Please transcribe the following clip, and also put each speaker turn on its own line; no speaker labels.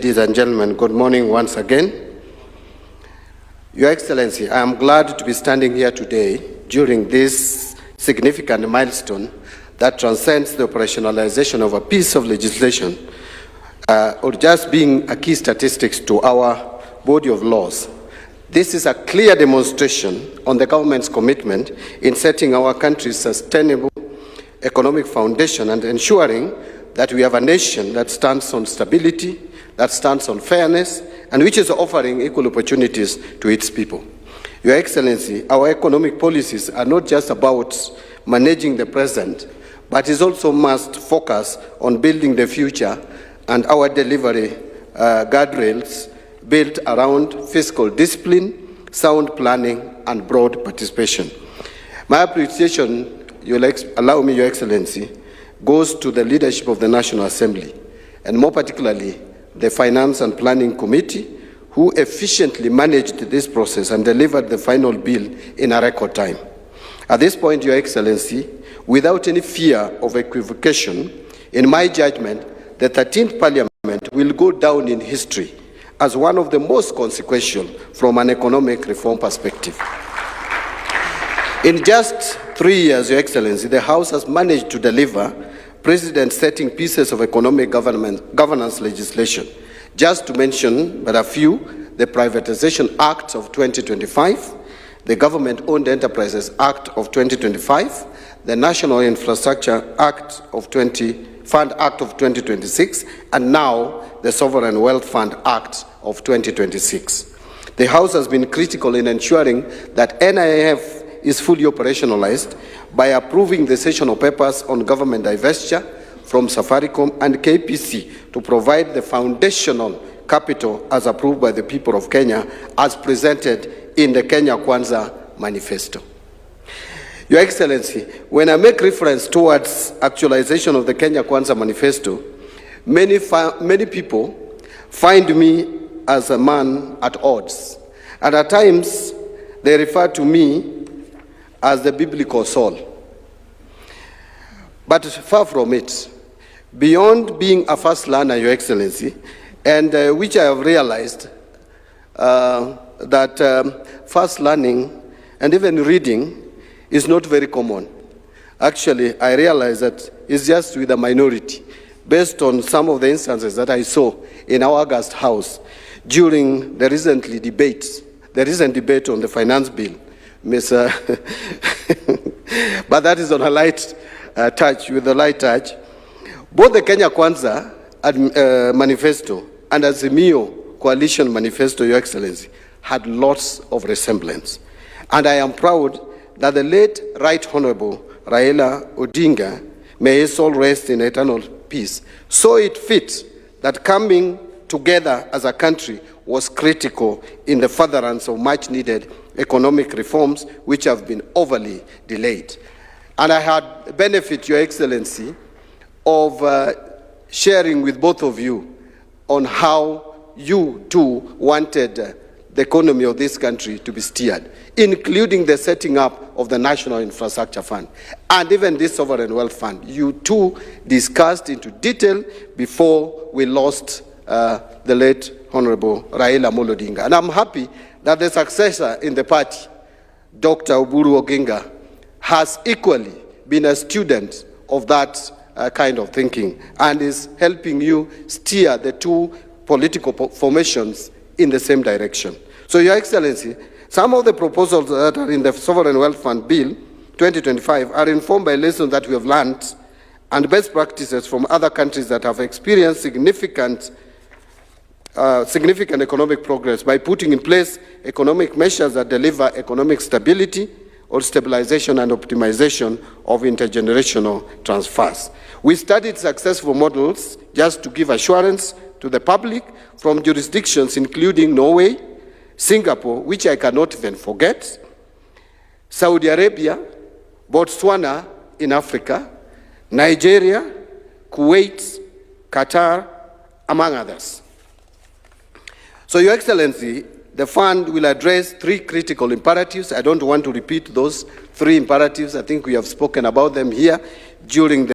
Ladies and gentlemen, good morning once again. Your Excellency, I am glad to be standing here today during this significant milestone that transcends the operationalization of a piece of legislation or just being a key statistics to our body of laws. This is a clear demonstration on the government's commitment in setting our country's sustainable economic foundation and ensuring that we have a nation that stands on stability, that stands on fairness, and which is offering equal opportunities to its people. Your Excellency, our economic policies are not just about managing the present, but it also must focus on building the future, and our delivery guardrails built around fiscal discipline, sound planning, and broad participation. My appreciation, allow me, Your Excellency, goes to the leadership of the National Assembly, and more particularly the Finance and Planning Committee, who efficiently managed this process and delivered the final bill in a record time. At this point, Your Excellency, without any fear of equivocation, in my judgment, the 13th Parliament will go down in history as one of the most consequential from an economic reform perspective. In just 3 years, Your Excellency, the House has managed to deliver precedent-setting pieces of economic governance legislation. Just to mention but a few, the Privatization Act of 2025, the Government-Owned Enterprises Act of 2025, the National Infrastructure Fund Act of 2026, and now the Sovereign Wealth Fund Act of 2026. The House has been critical in ensuring that NIF is fully operationalized by approving the sessional papers on government divestiture from Safaricom and KPC to provide the foundational capital as approved by the people of Kenya as presented in the Kwanza Manifesto. Your Excellency, when I make reference towards actualization of the Kwanza Manifesto, many people find me as a man at odds, and at times they refer to me as the biblical Saul. But far from it, beyond being a fast learner, Your Excellency, and which I have realized that fast learning and even reading is not very common. Actually, I realize that it's just with a minority, based on some of the instances that I saw in our August House during the recent debate on the finance bill. But that is on a light touch, with a light touch. Both the Kwanza Manifesto and Azimio Coalition Manifesto, Your Excellency, had lots of resemblance. And I am proud that the late Right Honorable Raila Odinga, may his soul rest in eternal peace, saw it fit that coming together as a country was critical in the furtherance of much-needed economic reforms which have been overly delayed. And I had benefit, Your Excellency, of sharing with both of you on how you too wanted the economy of this country to be steered, including the setting up of the National Infrastructure Fund and even this Sovereign Wealth Fund. You too discussed into detail before we lost the late Honorable Raila Odinga. And I'm happy that the successor in the party, Dr. Oburu Oginga, has equally been a student of that kind of thinking and is helping you steer the two political formations in the same direction. So, Your Excellency, some of the proposals that are in the Sovereign Wealth Fund Bill 2025 are informed by lessons that we have learned and best practices from other countries that have experienced significant economic progress by putting in place economic measures that deliver economic stability or stabilization and optimization of intergenerational transfers. We studied successful models just to give assurance to the public from jurisdictions including Norway, Singapore, which I cannot even forget, Saudi Arabia, Botswana in Africa, Nigeria, Kuwait, Qatar, among others. So, Your Excellency, the fund will address three critical imperatives. I don't want to repeat those three imperatives. I think we have spoken about them here during the